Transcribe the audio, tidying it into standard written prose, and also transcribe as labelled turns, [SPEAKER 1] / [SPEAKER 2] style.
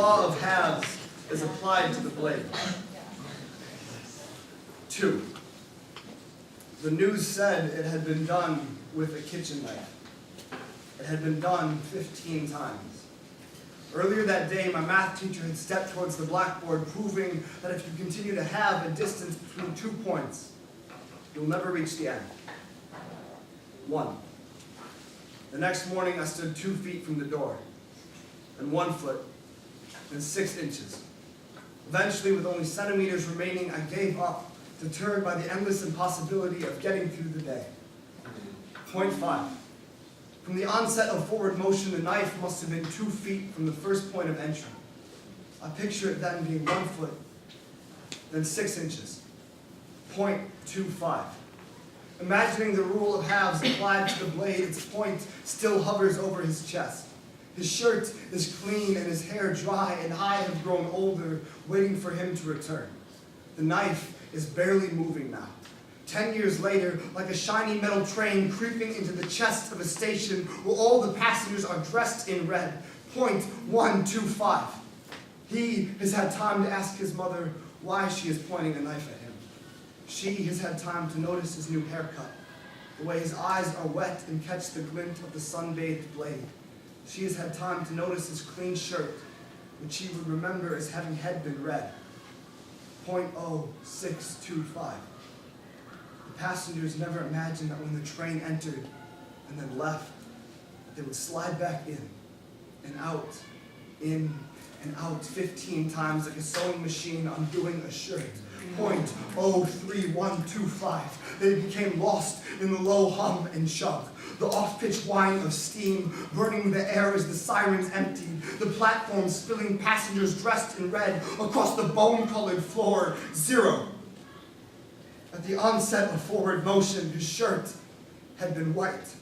[SPEAKER 1] law of halves is applied to the blade. 2. The news said it had been done with a kitchen knife. It had been done 15 times. Earlier that day, my math teacher had stepped towards the blackboard, proving that if you continue to have a distance between 2 points, you'll never reach the end. 1. The next morning, I stood 2 feet from the door, and 1 foot, and 6 inches. Eventually, with only centimeters remaining, I gave up, deterred by the endless impossibility of getting through the day. Point 5. From the onset of forward motion, the knife must have been 2 feet from the first point of entry. I picture it then being 1 foot, then 6 inches. Point 25. Imagining the rule of halves applied to the blade, its point still hovers over his chest. His shirt is clean and his hair dry, and I have grown older, waiting for him to return. The knife is barely moving now. 10 years later, like a shiny metal train creeping into the chest of a station where all the passengers are dressed in red. Point 125. He has had time to ask his mother why she is pointing a knife at him. She has had time to notice his new haircut, the way his eyes are wet and catch the glint of the sun-bathed blade. She has had time to notice his clean shirt, which she would remember as having had been red. .0625. The passengers never imagined that when the train entered and then left, they would slide back in and out, in and out 15 times like a sewing machine undoing a shirt. .03125. They became lost in the low hum and shove, the off-pitch whine of steam burning the air as the sirens emptied, the platform spilling passengers dressed in red across the bone-colored floor. 0. At the onset of forward motion, his shirt had been white.